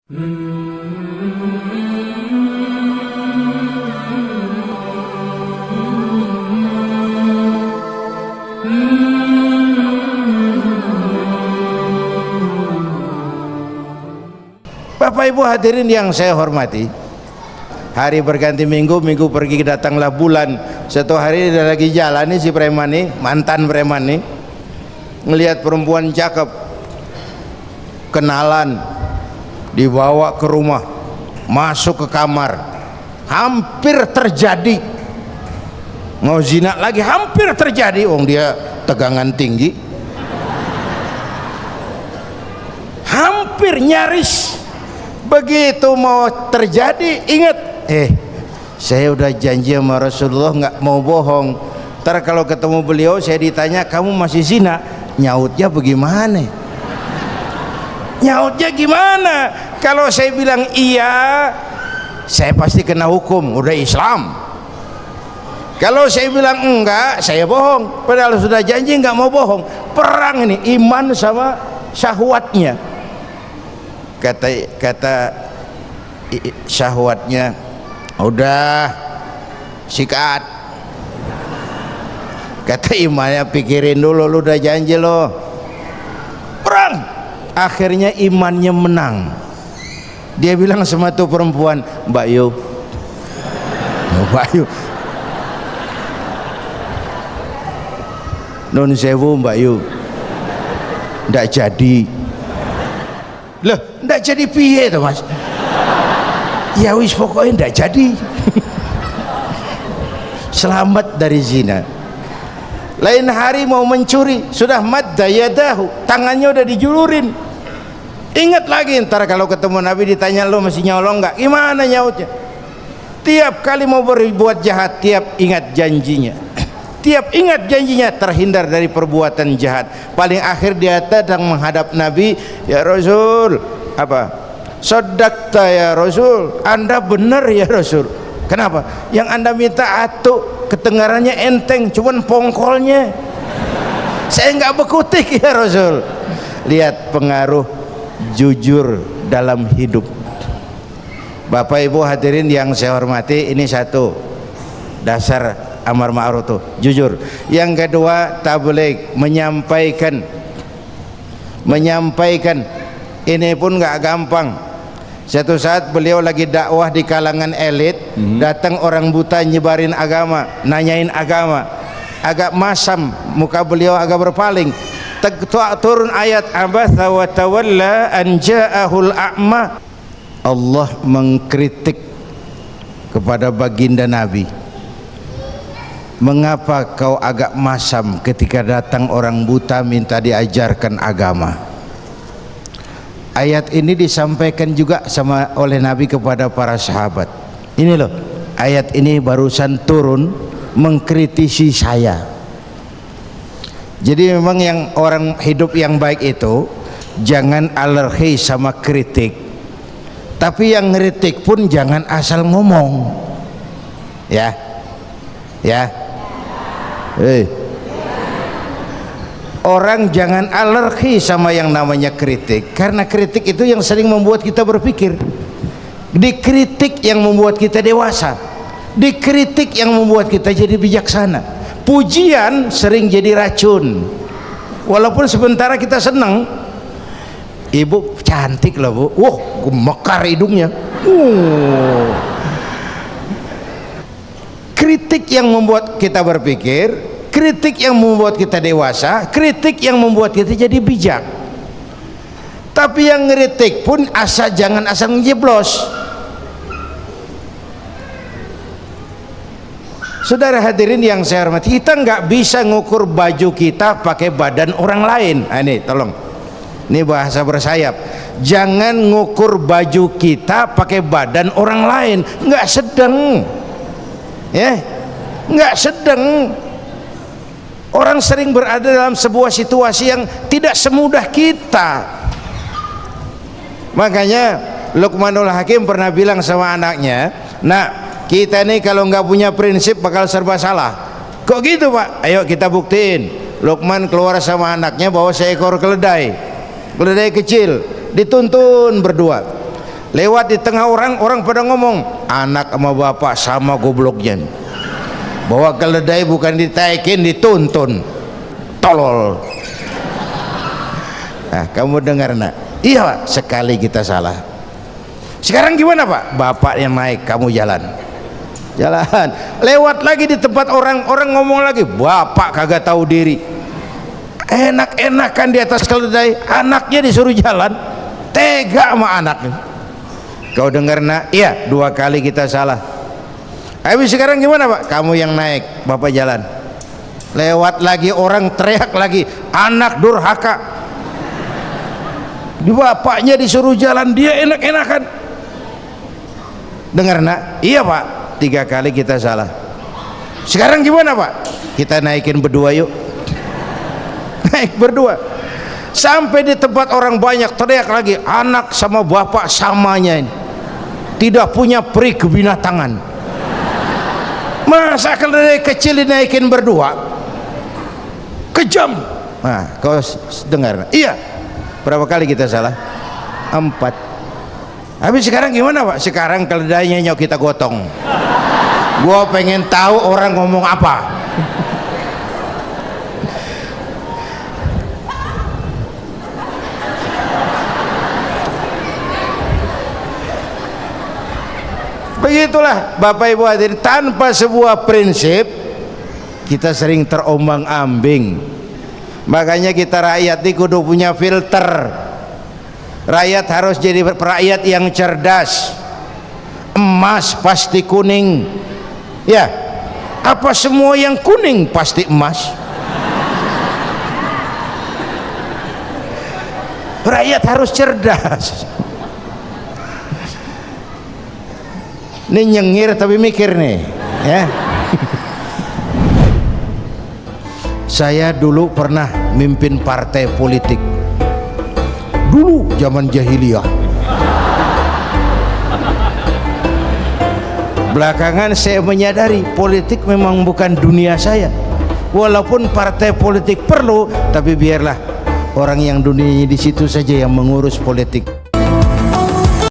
Bapak Ibu hadirin yang saya hormati, hari berganti minggu, minggu pergi datanglah bulan. Satu hari dia lagi jalan nih, si preman nih, mantan preman nih, ngelihat perempuan cakep, kenalan, dibawa ke rumah, masuk ke kamar, hampir terjadi, mau zina lagi, hampir terjadi. Wong dia tegangan tinggi, hampir nyaris. Begitu mau terjadi, ingat, saya udah janji sama Rasulullah nggak mau bohong. Ntar kalau ketemu beliau saya ditanya kamu masih zina, nyautnya bagaimana? Nyautnya gimana? Kalau saya bilang iya, saya pasti kena hukum, udah Islam. Kalau saya bilang enggak, saya bohong. Padahal sudah janji nggak mau bohong. Perang ini iman sama syahwatnya. Kata syahwatnya, udah sikat. Kata imannya, pikirin dulu, lu udah janji lo. Perang. Akhirnya imannya menang. Dia bilang sama tuh perempuan, Mbak Yu, Mbak Yu, nun sewu Mbak Yu, ndak jadi. Loh, ndak jadi piye tuh Mas? Ya wis pokoknya ndak jadi. Selamat dari zina. Lain hari mau mencuri, sudah madda yadahu, tangannya udah dijulurin. Ingat lagi, ntar kalau ketemu Nabi ditanya, lo masih nyolong nggak? Gimana nyautnya? Tiap kali mau berbuat jahat, tiap ingat janjinya. Tiap ingat janjinya, terhindar dari perbuatan jahat. Paling akhir dia datang menghadap Nabi, ya Rasul, apa? Sodakta ya Rasul, Anda benar ya Rasul. Kenapa? Yang Anda minta atuk, kedengarannya enteng, cuman pongkolnya saya nggak bekutik ya Rasul. Lihat pengaruh jujur dalam hidup. Bapak Ibu hadirin yang saya hormati, ini satu dasar amar ma'ruf tuh, jujur. Yang kedua, tabligh, menyampaikan ini pun nggak gampang. Satu saat beliau lagi dakwah di kalangan elit, datang orang buta nyebarin agama, nanyain agama, agak masam, muka beliau agak berpaling. Turun ayat abatha wa tawalla an ja'ahul a'ma. Allah mengkritik kepada baginda Nabi, mengapa kau agak masam ketika datang orang buta minta diajarkan agama? Ayat ini disampaikan juga oleh Nabi kepada para sahabat. Ini loh, ayat ini barusan turun mengkritisi saya. Jadi memang yang orang hidup yang baik itu jangan alergi sama kritik, tapi yang ngeritik pun jangan asal ngomong, ya. Orang jangan alergi sama yang namanya kritik, karena kritik itu yang sering membuat kita berpikir. Dikritik yang membuat kita dewasa, dikritik yang membuat kita jadi bijaksana. Pujian sering jadi racun. Walaupun sementara kita senang, ibu cantik loh bu, wah mekar hidungnya. Kritik yang membuat kita berpikir, kritik yang membuat kita dewasa, kritik yang membuat kita jadi bijak. Tapi yang ngeritik pun jangan asal ngejeblos. Saudara hadirin yang saya hormati, kita nggak bisa ngukur baju kita pakai badan orang lain. Ini tolong, ini bahasa bersayap. Jangan ngukur baju kita pakai badan orang lain, nggak sedang, ya, nggak sedang. Orang sering berada dalam sebuah situasi yang tidak semudah kita. Makanya Luqmanul Hakim pernah bilang sama anaknya, nak, kita nih kalau nggak punya prinsip bakal serba salah. Kok gitu pak? Ayo kita buktiin. Luqman keluar sama anaknya bawa seekor keledai kecil, dituntun berdua. lewat di tengah orang, orang pada ngomong anak sama bapak sama gobloknya, bawa keledai bukan ditaikin dituntun, tolol. Nah, kamu dengar nak? Iya Pak, sekali kita salah. Sekarang gimana Pak? Bapak yang naik, kamu jalan. Lewat lagi di tempat orang, orang ngomong lagi, bapak kagak tahu diri. Enak-enakan di atas keledai, anaknya disuruh jalan, tega sama anaknya. Kau dengar nak? Iya, 2 kali kita salah. Habis sekarang gimana Pak? Kamu yang naik, bapak jalan. Lewat lagi orang teriak lagi, anak durhaka. Bapaknya disuruh jalan, dia enak-enakan. Dengar nak? Iya Pak, 3 kali kita salah. Sekarang gimana Pak? Kita naikin berdua yuk. Naik berdua. Sampai di tempat orang banyak teriak lagi, anak sama bapak samanya ini, tidak punya peri kebinatangan. Masa keledai kecil dinaikin berdua? Kejam. Nah, kau dengar? Iya. Berapa kali kita salah? 4. Habis sekarang gimana Pak? Sekarang keledainya nyok kita gotong. Gua pengen tahu orang ngomong apa. Begitulah Bapak Ibu hadirin, tanpa sebuah prinsip kita sering terombang-ambing. Makanya kita rakyat ini kudu punya filter. Rakyat harus jadi rakyat yang cerdas. Emas pasti kuning. Ya, apa semua yang kuning pasti emas? Rakyat harus cerdas. Ini nyengir tapi mikir nih, ya. Saya dulu pernah mimpin partai politik. Dulu zaman jahiliyah. Belakangan saya menyadari politik memang bukan dunia saya. Walaupun partai politik perlu, tapi biarlah orang yang dunianya di situ saja yang mengurus politik.